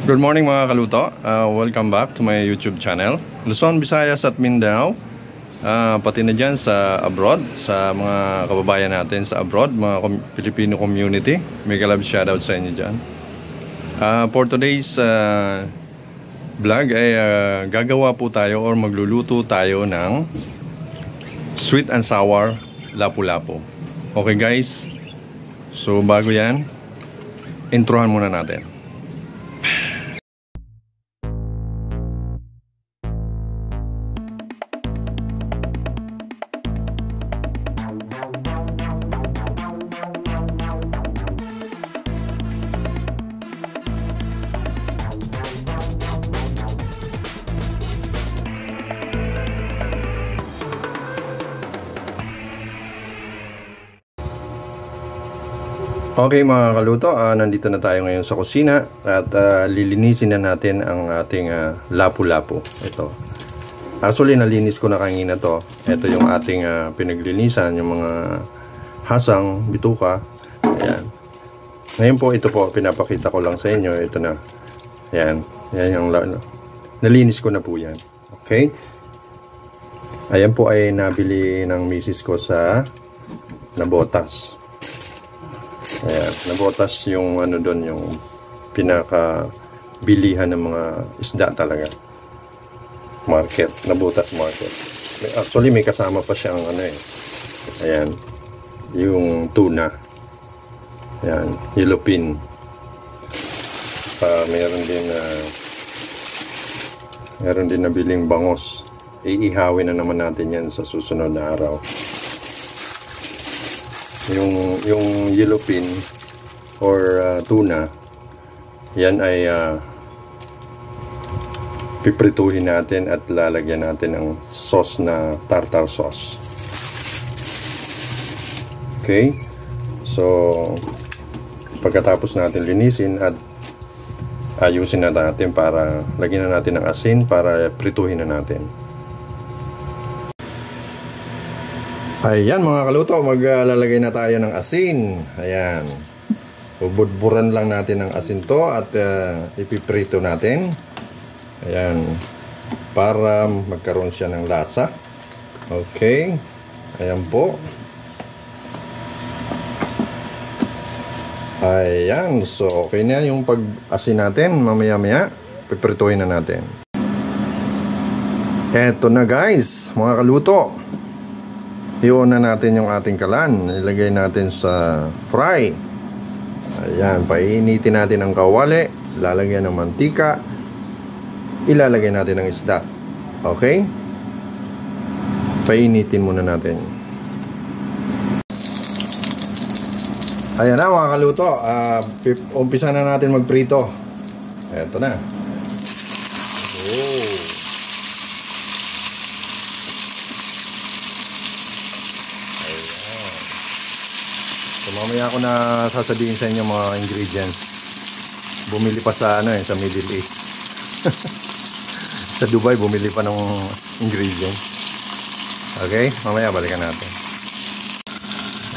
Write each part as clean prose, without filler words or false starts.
Good morning mga kaluto. Welcome back to my YouTube channel. Luzon, Visayas at Mindanao. Pati na dyan sa abroad, sa mga kababayan natin sa abroad, mga Filipino community. Mega love shoutout sa inyo dyan. For today's vlog ay gagawa po tayo or magluluto tayo ng sweet and sour lapu-lapu. Okay guys, so bago yan, introhan muna natin. Okay mga kaluto, nandito na tayo ngayon sa kusina at lilinisin na natin ang ating lapu-lapu. Ito. Actually nalinis ko na kanina to. Ito yung ating pinaglinisan, yung mga hasang, bituka. Ayan. Ngayon po, ito po, pinapakita ko lang sa inyo. Ito na. Ayan. Ayan yung nalinis ko na po yan. Okay. Ayan po ay nabili ng misis ko sa Nabotas. Ayan, Nabotas yung ano doon, yung pinaka-bilihan ng mga isda talaga. Market, Nabotas market. Actually may kasama pa siyang ano eh. Ayan, yung tuna. Ayan, yellowfin. Meron din nabiling bangos. Iihawin na naman natin yan sa susunod na araw. Yung yellowfin or tuna, yan ay piprituhin natin at lalagyan natin ng sauce na tartar sauce. Okay, so pagkatapos natin linisin at ayusin na natin, para lagyan na natin ng asin para prituhin na natin. Ayan mga kaluto, maglalagay na tayo ng asin. Ayan, bubudburan lang natin ng asin to at ipiprito natin. Ayan, para magkaroon siya ng lasa. Okay, ayan po. Ayan, so okay na yung pag-asin natin. Mamaya-maya piprituhin na natin. Eto na guys, mga kaluto. I-on na natin yung ating kalan. Ilagay natin sa fry. Ayan, painitin natin ang kawali. Lalagyan ng mantika. Ilalagay natin ang isda. Okay? Painitin muna natin. Ayan na mga kaluto. Umpisa na natin magprito. Eto na. Oh. So, mamaya ako na sasabihin sa inyo mga ingredients. Bumili pa sa sa Middle East. Sa Dubai bumili pa ng ingredients. Okay, mamaya balikan natin.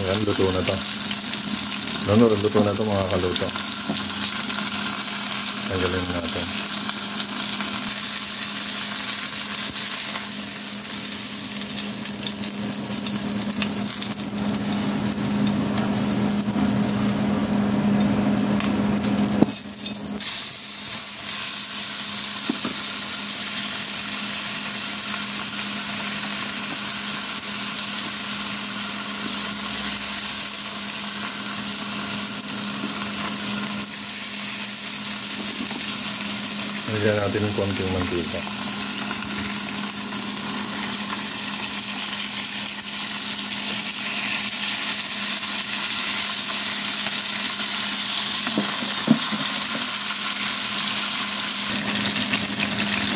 Ayan, luto na to. Luto na to mga kaluto. Tanggalin natin. Lagyan natin ng konting mantika.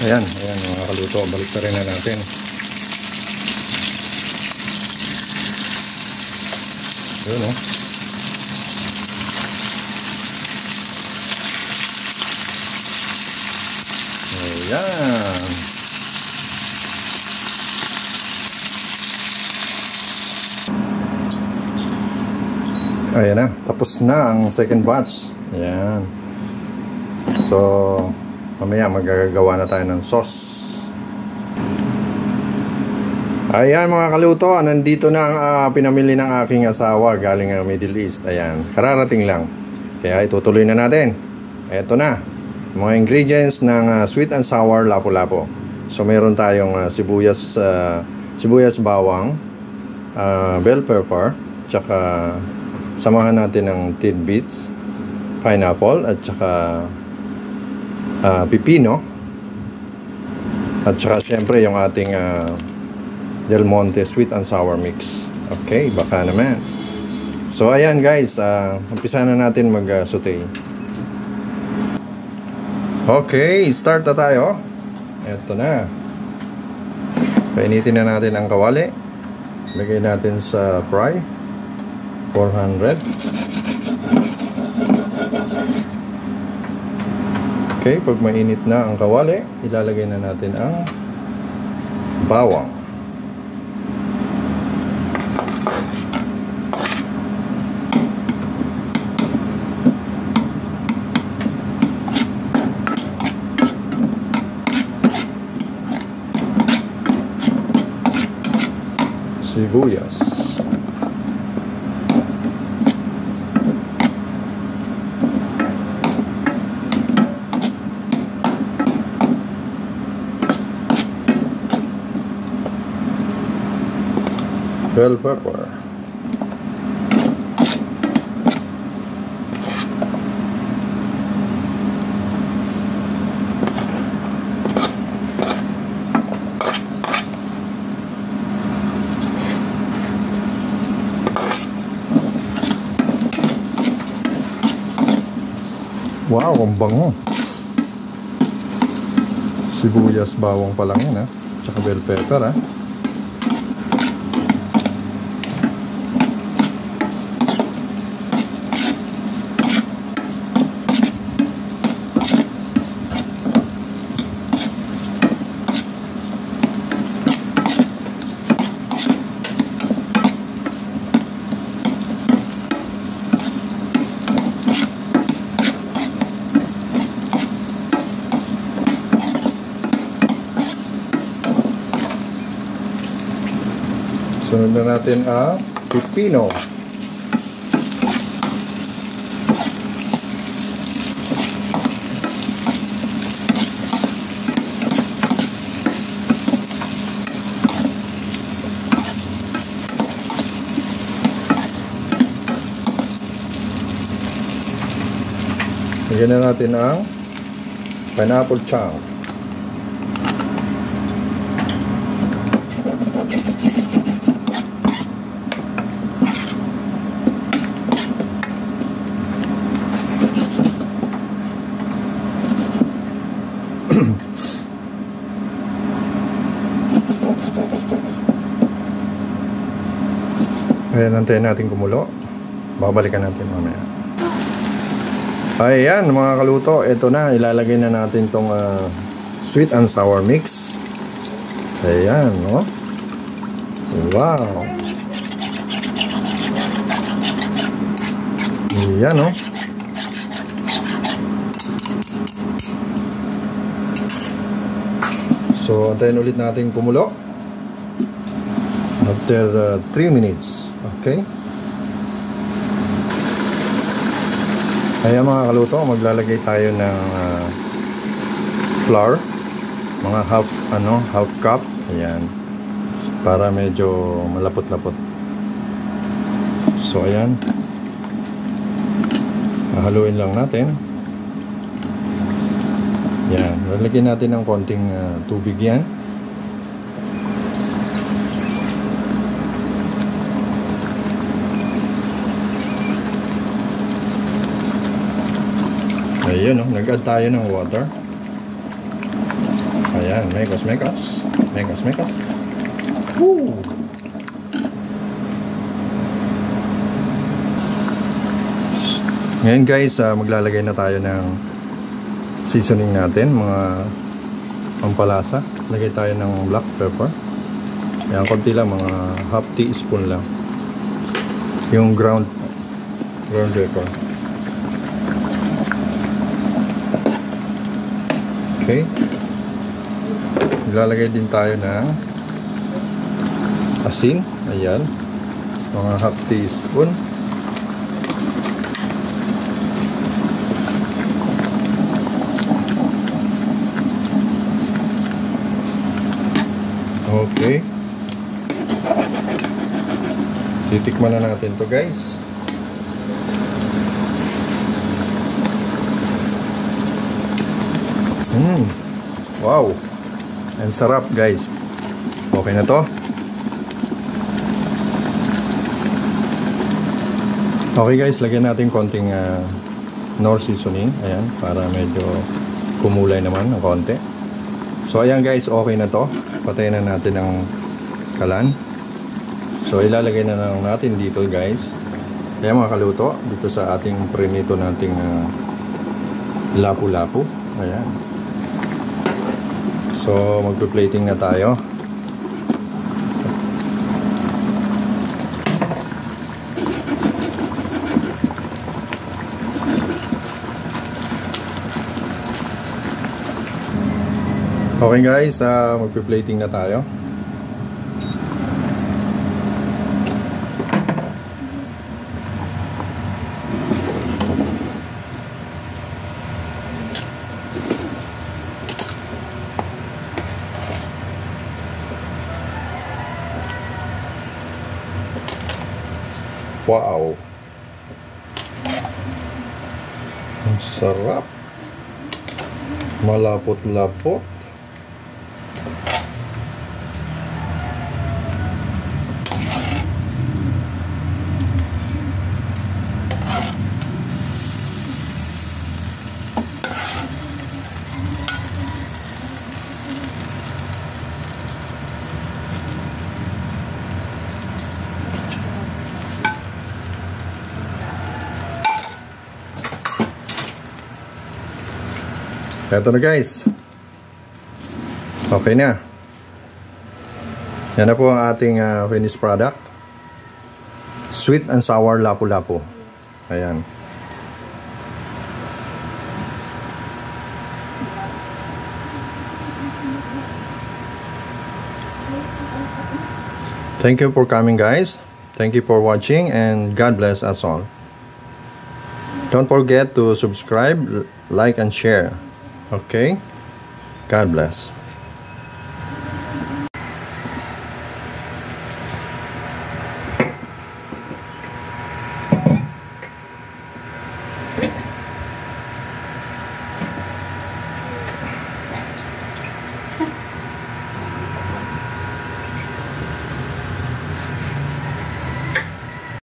Ayan mga kaluto, balik na rin na natin. Yun oh. Ayan. Ayan na, tapos na ang second batch. Ayan. So, mamaya magagawa na tayo ng sauce. Ayan mga kaluto, nandito na ang pinamili ng aking asawa galing ng Middle East. Ayan, kararating lang. Kaya itutuloy na natin. Eto na, mga ingredients ng sweet and sour lapu-lapu. So meron tayong sibuyas, bawang, bell pepper, tsaka samahan natin ng tidbits, pineapple, at tsaka pipino, at tsaka syempre yung ating Del Monte sweet and sour mix. Okay, baka naman. So ayan guys, umpisa na natin mag-saute. Okay, start na tayo. Eto na. Painitin na natin ang kawali. Lagay natin sa fry 400. Okay, pag mainit na ang kawali, ilalagay na natin ang bawang. Sibuyas. Bell pepper. Wow, ang bango. Sibuyas, bawang pa lang yan ha. Tsaka bell pepper ha. Sunod na natin ang pipino. Lagyan na natin ang pineapple chunk. Ayan, antayin natin kumulo. Babalikan natin mamaya. Ayan mga kaluto, ito na, ilalagay na natin tong sweet and sour mix. Ayan, no? Wow. Ayan, no? So, antayin ulit natin kumulo. After 3 minutes. Okay. Kaya mga kaluto, maglalagay tayo ng flour, mga half cup. Ayan. Para medyo malapot-lapot. So ayan. Haluin lang natin. Ayan. Lalagyan natin ng konting tubig yan. Ayun, no? Nag-add tayo ng water. Ayan, mekos. Woo! Ngayon guys, maglalagay na tayo ng seasoning natin, mga pampalasa. Lagay tayo ng black pepper. Ayan, konti lang, mga half teaspoon lang. Yung ground pepper. Okay. Ilalagay din tayo ng asin. Ayan. Mga half teaspoon. Okay. Titikman na natin to, guys. Wow. Ang sarap, guys. Okay na to. Okay, guys, lagyan natin konting Knorr seasoning. Ayan, para medyo kumulay naman ng konti. So, ayan, guys, okay na to. Patayin na natin ang kalan. So, ilalagay na lang natin dito, guys. Kaya mga kaluto, dito sa ating prinito nating lapu-lapu. Ayan. So, magpe-plating na tayo. Okay, guys, magpe-plating na tayo. Wow, ang sarap, malapot-lapot. Ito na, guys. Okay na. Yan na po ang ating finished product. Sweet and sour lapu-lapu. Ayan. Thank you for coming, guys. Thank you for watching, and God bless us all. Don't forget to subscribe, like, and share. Okay? God bless.